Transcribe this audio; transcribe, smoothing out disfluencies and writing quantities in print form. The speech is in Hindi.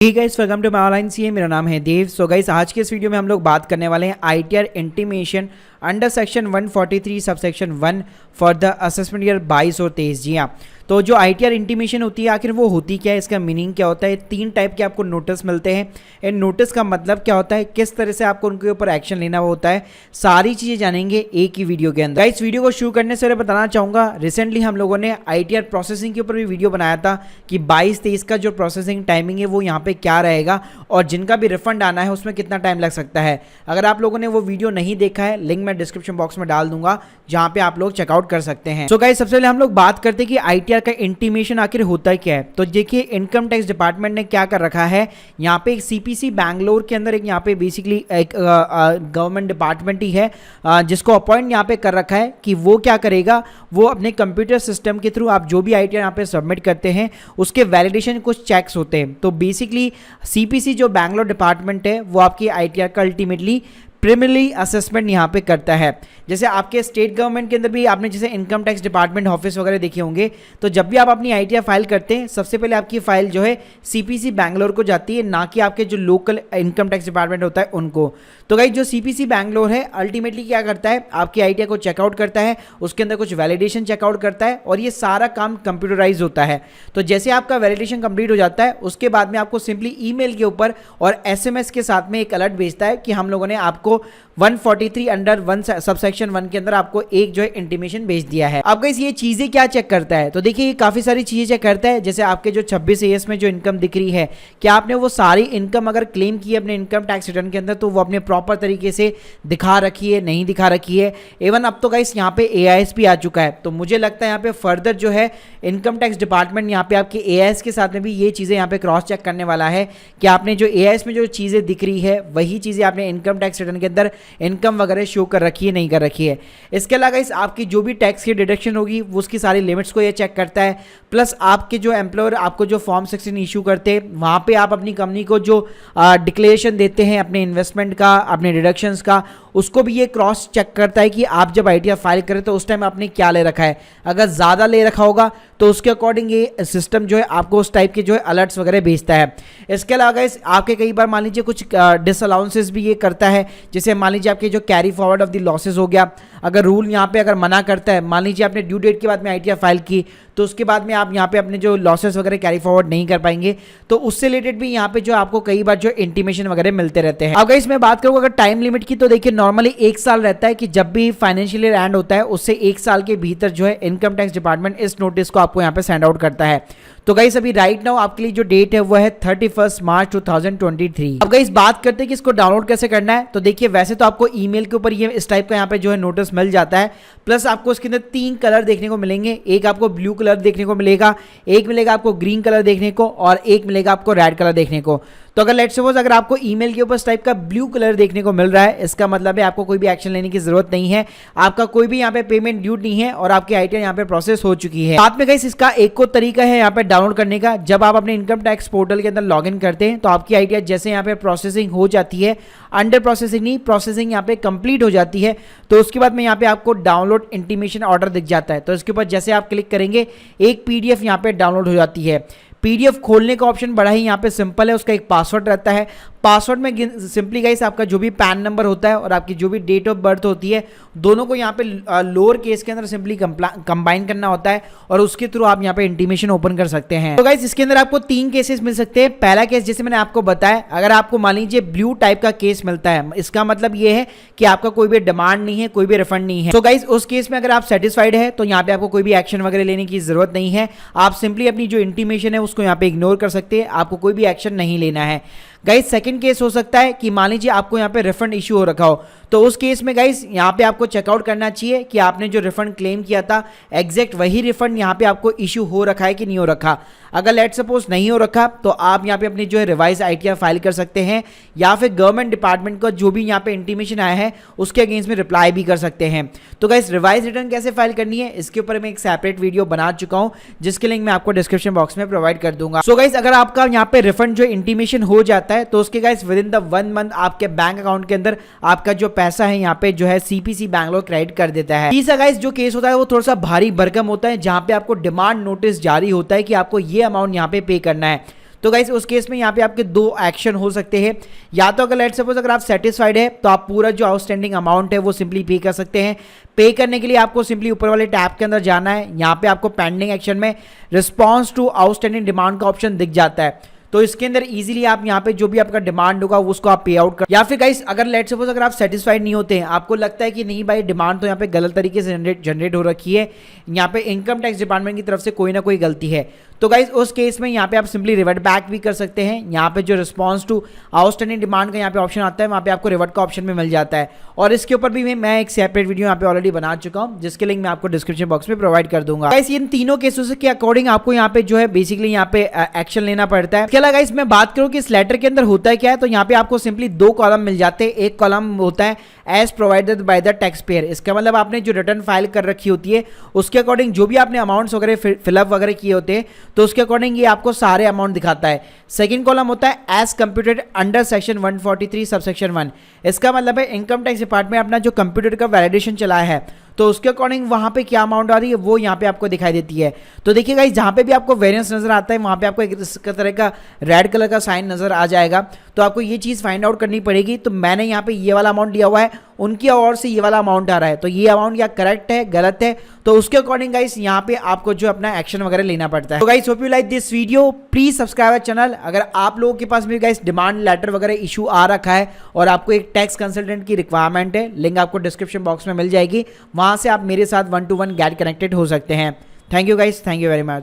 Hey guys, welcome to my online CA. मेरा नाम है देव। सो गाइस, आज के इस वीडियो में हम लोग बात करने वाले हैं ITR intimation under section 143 sub section 1 for the assessment year 22 और 23। जी हाँ, तो जो आईटीआर इंटीमेशन होती है आखिर वो होती क्या है, इसका मीनिंग क्या होता है। 3 टाइप के आपको नोटिस मिलते हैं। इन नोटिस का मतलब क्या होता है, किस तरह से आपको उनके ऊपर एक्शन लेना होता है, सारी चीज़ें जानेंगे एक ही वीडियो के अंदर। इस वीडियो को शुरू करने से पहले बताना चाहूँगा, रिसेंटली हम लोगों ने आईटीआर प्रोसेसिंग के ऊपर भी वीडियो बनाया था कि 22-23 का जो प्रोसेसिंग टाइमिंग है वो यहाँ पे क्या रहेगा और जिनका भी रिफंड आना है उसमें कितना टाइम लग सकता है। अगर आप लोगों ने वो वीडियो नहीं देखा है, लिंक मैं डिस्क्रिप्शन बॉक्स में डाल दूंगा जहां पे आप लोग चेकआउट कर सकते हैं। सो गाइस, सबसे पहले हम लोग बात करते हैं कि आईटीआर का इंटीमेशन आखिर होता क्या है। तो देखिए, इनकम टैक्स डिपार्टमेंट ने क्या कर रखा है, यहाँ पे एक सीपीसी बैंगलोर के अंदर एक यहाँ पे बेसिकली एक गवर्नमेंट डिपार्टमेंट ही है जिसको अपॉइंट यहाँ पे कर रखा है कि वो क्या करेगा, वो अपने कंप्यूटर सिस्टम के थ्रू आप जो भी आईटीआर यहाँ पे सबमिट करते हैं उसके वैलिडेशन कुछ चेक्स होते हैं। तो बेसिकली सीपीसी जो बैंगलोर डिपार्टमेंट है वो आपकी आईटीआर का अल्टीमेटली प्रीमियरली असेसमेंट यहाँ पे करता है। जैसे आपके स्टेट गवर्नमेंट के अंदर भी आपने जैसे इनकम टैक्स डिपार्टमेंट ऑफिस वगैरह देखे होंगे, तो जब भी आप अपनी आईटीआर फाइल करते हैं सबसे पहले आपकी फाइल जो है सीपीसी बैंगलोर को जाती है, ना कि आपके जो लोकल इनकम टैक्स डिपार्टमेंट होता है उनको। तो गाइस, जो सीपीसी बैंगलोर है अल्टीमेटली क्या करता है, आपकी आईटीआर को चेकआउट करता है, उसके अंदर कुछ वैलिडेशन चेकआउट करता है और ये सारा काम कंप्यूटराइज होता है। तो जैसे आपका वैलिडेशन कंप्लीट हो जाता है उसके बाद में आपको सिंपली ईमेल के ऊपर और एसएमएस के साथ में एक अलर्ट भेजता है कि हम लोगों ने आपको 143 अंडर 1 सबसेक्शन 1 के अंदर आपको एक जो है इंटीमेशन भेज दिया है। अब गाइस, ये चीजें क्या चेक करता है, तो देखिए ये काफी सारी चीजें चेक करता है। जैसे आपके जो 26 एएस में जो इनकम दिख रही है, क्या आपने वो सारी इनकम अगर क्लेम की है अपने इनकम टैक्स रिटर्न के अंदर तो वो अपने प्रॉपर तरीके से दिखा रखी है, नहीं दिखा रखी है। इवन अब तो गाइस यहाँ पे एआईएस भी आ चुका है, तो मुझे लगता है यहाँ पे फर्दर जो है इनकम टैक्स डिपार्टमेंट यहाँ पे आपके एआईएस के साथ में भी ये चीजें यहाँ पे क्रॉस चेक करने वाला है कि आपने जो एआईएस में जो चीजें दिख रही है वही चीजें आपने इनकम टैक्स रिटर्न के अंदर इनकम वगैरह शो कर रखी है, नहीं कर रखी है। इसके अलावा इस आपकी जो भी टैक्स की डिडक्शन होगी वो उसकी सारी लिमिट्स को ये चेक करता है। प्लस आपके जो एम्प्लॉयर आपको जो फॉर्म 16 इशू करते हैं वहां पे आप अपनी कंपनी को जो डिक्लेरेशन देते हैं अपने इन्वेस्टमेंट का, अपने डिडक्शंस का, उसको भी ये क्रॉस चेक करता है कि आप जब आईटीआर फाइल करें तो उस टाइम आपने क्या ले रखा है। अगर ज़्यादा ले रखा होगा तो उसके अकॉर्डिंग ये सिस्टम जो है आपको उस टाइप के जो है अलर्ट्स वगैरह भेजता है। इसके अलावा इस आपके कई बार मान लीजिए कुछ डिसअलाउंसेस भी ये करता है। जैसे मान लीजिए आपके जो carry forward of the losses हो गया, अगर रूल यहाँ पे अगर मना करता है, मान लीजिए आपने ड्यू डेट के बाद में आईटीआर फाइल की तो उसके बाद में आप यहाँ पे अपने जो लॉसेस वगैरह कैरी फॉरवर्ड नहीं कर पाएंगे, तो उससे रिलेटेड भी यहाँ पे जो आपको कई बार जो इंटीमेशन वगैरह मिलते रहते हैं। अब इसमें बात करूँ अगर टाइम लिमिट की, तो देखिए नॉर्मली 1 साल रहता है कि जब भी फाइनेंशियल ईयर एंड होता है उससे 1 साल के भीतर जो है इनकम टैक्स डिपार्टमेंट इस नोटिस को आपको यहाँ पे सेंड आउट करता है। तो गाइस, अभी राइट नाउ आपके लिए जो डेट है वो है 31 मार्च 2023। अब गाइस, बात करते हैं कि इसको डाउनलोड कैसे करना है। तो देखिए, वैसे तो आपको ईमेल के ऊपर ये इस टाइप का यहाँ पे जो है नोटिस मिल जाता है। प्लस आपको इसके अंदर 3 कलर देखने को मिलेंगे। एक आपको ब्लू कलर देखने को मिलेगा, एक मिलेगा आपको ग्रीन कलर देखने को और एक मिलेगा आपको रेड कलर देखने को। तो अगर लेट्स सपोज अगर आपको ईमेल के ऊपर इस टाइप का ब्लू कलर देखने को मिल रहा है, इसका मतलब है आपको कोई भी एक्शन लेने की जरूरत नहीं है, आपका कोई भी यहाँ पे पेमेंट ड्यू नहीं है और आपकी आईटीआर यहाँ पे प्रोसेस हो चुकी है। साथ में गाइस, इसका एक और तरीका है यहाँ पे डाउनलोड करने का। जब आप अपने इनकम टैक्स पोर्टल के अंदर लॉग इन करते हैं तो आपकी आईटीआर जैसे यहाँ पे प्रोसेसिंग हो जाती है, अंडर प्रोसेसिंग नहीं, प्रोसेसिंग यहाँ पे कंप्लीट हो जाती है, तो उसके बाद में यहाँ पे आपको डाउनलोड इंटीमेशन ऑर्डर दिख जाता है। तो इसके ऊपर जैसे आप क्लिक करेंगे एक पीडीएफ यहाँ पे डाउनलोड हो जाती है। पीडीएफ खोलने का ऑप्शन बड़ा ही यहाँ पे सिंपल है, उसका एक पासवर्ड रहता है। पासवर्ड में सिंपली गाइस आपका जो भी पैन नंबर होता है और आपकी जो भी डेट ऑफ बर्थ होती है दोनों को यहाँ पे लोअर केस के अंदर सिंपली कंबाइन करना होता है और उसके थ्रू आप यहाँ पे इंटीमेशन ओपन कर सकते हैं। तो गाइस, इसके अंदर आपको 3 केसेस मिल सकते हैं। पहला केस जैसे मैंने आपको बताया, अगर आपको मान लीजिए ब्लू टाइप का केस मिलता है, इसका मतलब ये है कि आपका कोई भी डिमांड नहीं है, कोई भी रिफंड नहीं है। तो गाइस, उस केस में अगर आप सेटिस्फाइड है तो यहाँ पे आपको कोई भी एक्शन वगैरह लेने की जरूरत नहीं है। आप सिंपली अपनी जो इंटीमेशन है उसको यहाँ पे इग्नोर कर सकते हैं, आपको कोई भी एक्शन नहीं लेना है। गाइस, सेकंड केस हो सकता है कि मान लीजिए आपको यहाँ पे रिफंड इशू हो रखा हो, तो उस केस में गाइस यहाँ पे आपको चेकआउट करना चाहिए कि आपने जो रिफंड क्लेम किया था एग्जैक्ट वही रिफंड यहाँ पे आपको इशू हो रखा है कि नहीं हो रखा। अगर लेट सपोज नहीं हो रखा तो आप यहाँ पे अपनी जो है रिवाइज आईटीआर फाइल कर सकते हैं या फिर गवर्नमेंट डिपार्टमेंट का जो भी यहाँ पे इंटीमेशन आया है उसके अगेंस्ट में रिप्लाई भी कर सकते हैं। तो गाइस, रिवाइज रिटर्न कैसे फाइल करनी है इसके ऊपर मैं एक सेपरेट वीडियो बना चुका हूँ जिसके लिंक मैं आपको डिस्क्रिप्शन बॉक्स में प्रोवाइड कर दूंगा। सो गाइस, अगर आपका यहाँ पे रिफंड जो इंटीमेशन हो जाता है तो उसके guys with in the 1 month आपके बैंक अकाउंट के अंदर आपका जो पैसा है यहाँ पे जो है सीपीसी बैंगलोर क्रेडिट कर देता है। तीसरा गाइस जो केस होता है वो थोड़ा सा भारी भरकम होता है, जहां पे आपको डिमांड नोटिस जारी होता है कि आपको ये अमाउंट यहाँ पे पे करना है। तो गाइस उस केस में यहाँ पे आपके दो एक्शन हो सकते हैं, या तो अगर लेट्स सपोज अगर आप सेटिस्फाइड है तो आप पूरा जो आउटस्टैंडिंग अमाउंट है वो सिंपली पे कर सकते हैं। पे करने के लिए आपको सिंपली ऊपर वाले टैब के अंदर जाना है, यहाँ पे आपको पेंडिंग एक्शन में रिस्पॉन्स टू आउटस्टैंडिंग डिमांड का ऑप्शन दिख जाता है। तो इसके अंदर इजीली आप यहाँ पे जो भी आपका डिमांड होगा उसको आप पे आउट कर, या फिर गाइस अगर लेट्स सपोज अगर आप सेटिस्फाइड नहीं होते हैं, आपको लगता है कि नहीं भाई डिमांड तो यहाँ पे गलत तरीके से जनरेट हो रखी है, यहाँ पे इनकम टैक्स डिपार्टमेंट की तरफ से कोई ना कोई गलती है, तो गाइस उस केस में यहाँ पे आप सिंपली रिवर्ट बैक भी कर सकते हैं। यहाँ पे जो रिस्पॉन्स टू आउटस्टैंडिंग डिमांड का यहाँ पे ऑप्शन आता है वहाँ पे आपको रिवर्ट का ऑप्शन में मिल जाता है, और इसके ऊपर भी मैं एक सेपरेट वीडियो यहाँ पे ऑलरेडी बना चुका हूँ जिसके लिंक मैं आपको डिस्क्रिप्शन बॉक्स में प्रोवाइड कर दूंगा। गाइस इन तीनों केसों के अकॉर्डिंग आपको यहाँ पे जो है बेसिकली यहाँ पे एक्शन लेना पड़ता है। इसके अलावा गाइस मैं बात करूँ कि इस लेटर के अंदर होता है क्या है, तो यहाँ पे आपको सिंपली दो कॉलम मिल जाते हैं। एक कॉलम होता है as provided by the tax payer, इसका मतलब आपने जो रिटर्न फाइल कर रखी होती है उसके अकॉर्डिंग जो भी आपने अमाउंट्स वगैरह फिलअप वगैरह किए होते हैं तो उसके अकॉर्डिंग ये आपको सारे अमाउंट दिखाता है। सेकंड कॉलम होता है as computed under section 143 subsection 1, इसका मतलब है इनकम टैक्स डिपार्टमेंट अपना जो कंप्यूटर का वैलिडेशन चलाया है तो उसके अकॉर्डिंग वहां पे क्या अमाउंट आ रही है वो यहाँ पे आपको दिखाई देती है। तो देखिए गाइस जहां पे भी आपको वेरिएंस नजर आता है वहां पे आपको एक तरह का रेड कलर का साइन नजर आ जाएगा, तो आपको ये चीज़ फाइंड आउट करनी पड़ेगी। तो मैंने यहाँ पे ये वाला अमाउंट लिया हुआ है, उनकी ओर से ये वाला अमाउंट आ रहा है, तो ये अमाउंट या करेक्ट है गलत है, तो उसके अकॉर्डिंग गाइस यहाँ पे आपको जो अपना एक्शन वगैरह लेना पड़ता है। तो guys hope you like this video, please subscribe channel. अगर आप लोगों के पास भी गाइस डिमांड लेटर वगैरह इशू आ रखा है और आपको एक टैक्स कंसल्टेंट की रिक्वायरमेंट है, लिंक आपको डिस्क्रिप्शन बॉक्स में मिल जाएगी, वहां से आप मेरे साथ 1-to-1 गेट कनेक्टेड हो सकते हैं। Thank you guys, thank you very much.